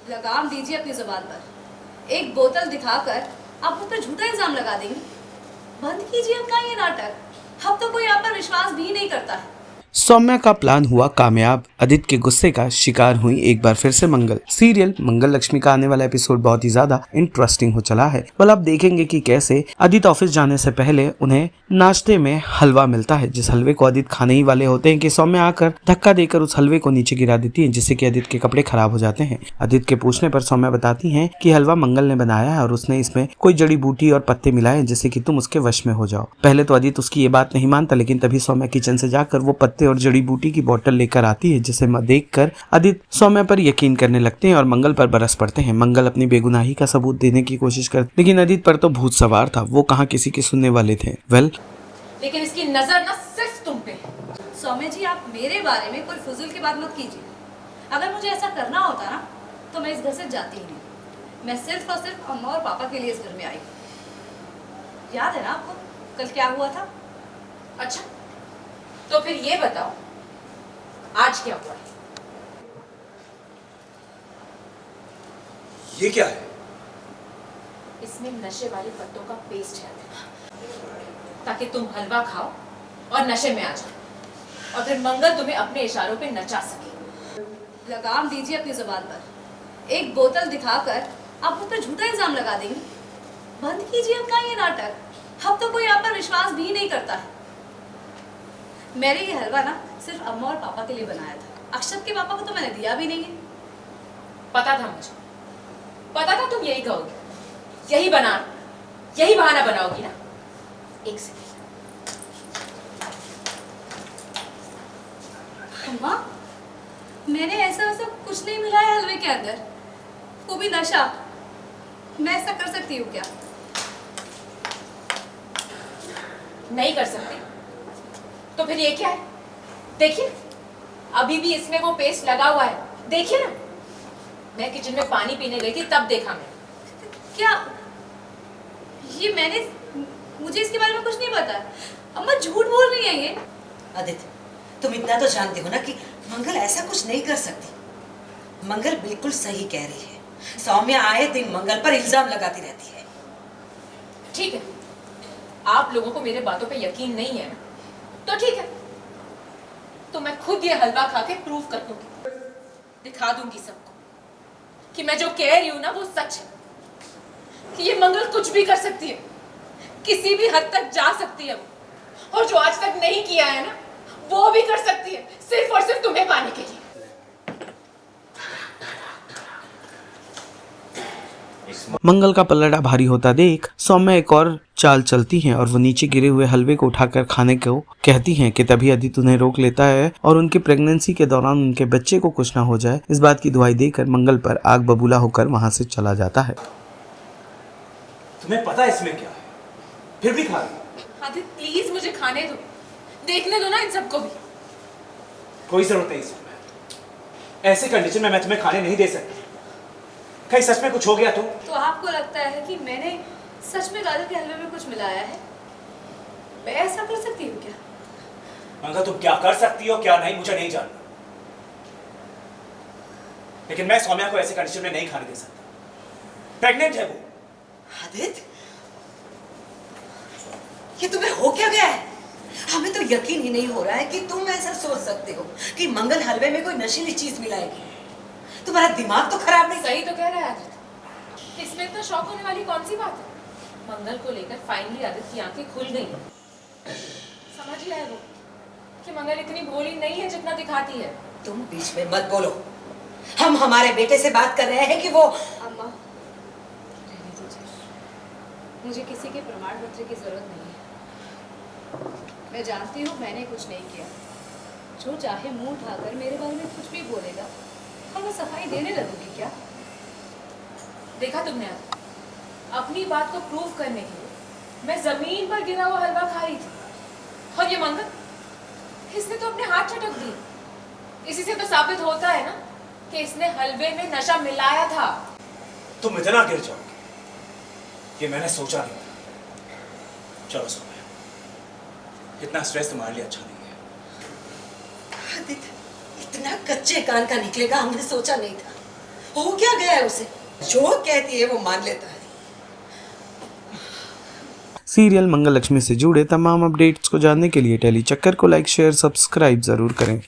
लगाम दीजिए अपनी जुबान पर। एक बोतल दिखाकर आप मुझ पर झूठा इल्जाम लगा देंगी। बंद कीजिए अपना ये नाटक। अब तो कोई आप पर विश्वास भी नहीं करता है। सौम्या का प्लान हुआ कामयाब। आदित्य के गुस्से का शिकार हुई एक बार फिर से मंगल। सीरियल मंगल लक्ष्मी का आने वाला एपिसोड बहुत ही ज्यादा इंटरेस्टिंग हो चला है। बल अब देखेंगे कि कैसे आदित्य ऑफिस जाने से पहले उन्हें नाश्ते में हलवा मिलता है, जिस हलवे को आदित्य खाने ही वाले होते हैं कि सौम्या आकर धक्का देकर उस हलवे को नीचे गिरा देती है, जिससे कि आदित्य के कपड़े खराब हो जाते हैं। आदित्य के पूछने पर सौम्या बताती है कि हलवा मंगल ने बनाया है और उसने इसमें कोई जड़ी बूटी और पत्ते मिलाए जिससे कि तुम उसके वश में हो जाओ। पहले तो आदित्य उसकी ये बात नहीं मानता, लेकिन तभी सौम्या किचन से जाकर वो पत्ते और जड़ी बूटी की बोतल लेकर आती है, जिसे देखकर आदित्य सौम्या पर यकीन करने लगते हैं और मंगल पर बरस पड़ते हैं। मंगल अपनी बेगुनाही का सबूत देने की कोशिश करते, लेकिन आदित्य पर तो भूत सवार था, वो कहाँ किसी के सुनने वाले थे। लेकिन इसकी नजर ना सिर्फ तुम पे। सौम्या जी, आप मेरे बारे में कोई फजूल की बात मत कीजिए। अगर मुझे ऐसा करना होता ना तो मैं इस घर से जाती ही नहीं। मैं सिर्फ और सिर्फ अम्मा और पापा के लिए इस घर में आई। याद है ना आपको कल क्या हुआ था? अच्छा, तो फिर ये बताओ आज क्या हुआ? ये क्या है? इसमें नशे वाले पत्तों का पेस्ट है, ताकि तुम हलवा खाओ और नशे में आ जाओ और फिर मंगल तुम्हें अपने इशारों पे नचा सके। लगाम दीजिए अपनी जुबान पर। एक बोतल दिखाकर आप मुझ पर झूठा इल्जाम लगा देंगी। बंद कीजिए अपना ये नाटक। अब तो कोई आप पर विश्वास भी नहीं करता है। मैंने ये हलवा ना सिर्फ अम्मा और पापा के लिए बनाया था। अक्षत के पापा को तो मैंने दिया भी नहीं है। पता था मुझे, पता था तुम यही कहोगी, यही बहाना बनाओगी ना। एक सेकंड। अम्मा, मैंने ऐसा कुछ नहीं मिलाया हलवे के अंदर, वो भी नशा। मैं ऐसा कर सकती हूँ क्या? नहीं कर सकती तो फिर ये क्या है? देखिए, अभी भी इसमें वो पेस्ट लगा हुआ है, देखिए ना। मैं किचन में पानी पीने गई थी तब देखा मैंने। क्या ये मुझे इसके बारे में कुछ नहीं पता। अम्मा झूठ बोल रही है ये। आदित्य, तुम इतना तो जानते हो ना कि मंगल ऐसा कुछ नहीं कर सकती। मंगल बिल्कुल सही कह रही है। सौम्या आए दिन मंगल पर इल्जाम लगाती रहती है। ठीक है, आप लोगों को मेरे बातों पे यकीन नहीं है ना, तो ठीक है, तो मैं खुद ये हलवा खा के प्रूव कर दूंगी, दिखा दूंगी सबको कि मैं जो कह रही हूं ना वो सच है, कि ये मंगल कुछ भी कर सकती है, किसी भी हद तक जा सकती है वो, और जो आज तक नहीं किया है ना वो भी कर सकती है, सिर्फ और सिर्फ तुम्हें पाने के लिए। मंगल का पलड़ा भारी होता देख सौम्या एक और चाल चलती हैं और वो नीचे गिरे हुए हलवे को उठाकर खाने को कहती हैं कि तभी आदित्य उन्हें रोक लेता है और उनकी प्रेगनेंसी के दौरान उनके बच्चे को कुछ ना हो जाए, इस बात की दुहाई देकर मंगल पर आग बबूला होकर वहां से चला जाता है। तुम्हें पता है इसमें क्या है, फिर भी खा रही? आदित्य प्लीज मुझे खाने दो, देखने दो ना इन सबको भी। कोई जरूरत नहीं इसमें। ऐसे कंडीशन में मैं तुम्हें खाने नहीं दे सकती। कहीं सच में कुछ हो गया तो आपको लगता है कि मैंने सच में गाजर के हलवे में कुछ मिलाया है? मैं ऐसा कर सकती हूँ क्या? मंगल, तुम क्या कर सकती हो क्या नहीं मुझे नहीं जानना, लेकिन मैं सौम्या को ऐसे कंडीशन में नहीं खाने दे सकता। प्रेग्नेंट है वो। आदित्य, ये तुम्हें हो क्या गया है? हमें तो यकीन ही नहीं हो रहा है कि तुम ऐसा सोच सकते हो कि मंगल हलवे में कोई नशीली चीज मिलाएगी। तुम्हारा दिमाग तो खराब नहीं? सही तो कह रहा है आदित्य, इसमें इतना शौक होने वाली कौन सी बात है? मंगल को लेकर फाइनली आदित्य की आंखें खुल गई। समझ गया है वो कि मंगल इतनी भोली नहीं है जितना दिखाती है। तुम बीच में मत बोलो। हम हमारे बेटे से बात कर रहे हैं कि वो। अम्मा, रहने दीजिए। मुझे किसी के प्रमाण पत्र की जरूरत नहीं है। मैं जानती हूँ मैंने कुछ नहीं किया। जो चाहे मुंह उठाकर मेरे बारे में कुछ भी बोलेगा और मैं सफाई देने लगूंगी क्या? देखा तुमने अपनी बात को प्रूव करने के लिए मैं जमीन पर गिरा हुआ हलवा खा रही थी, और ये मंगल, इसने तो अपने हाथ चटक दिए। इसी से तो साबित होता है ना कि इसने हलवे में नशा मिलाया था। तुम इतना गिर जाओगे ये मैंने सोचा नहीं था। चलो सौम्या, इतना स्ट्रेस तुम्हारे लिए अच्छा नहीं है। आदित्य, इतना कच्चे कान का निकलेगा हमने सोचा नहीं था। हो क्या गया है उसे? जो कहती है वो मान लेता है। सीरियल मंगल लक्ष्मी से जुड़े तमाम अपडेट्स को जानने के लिए टेली चक्कर को लाइक शेयर सब्सक्राइब जरूर करें।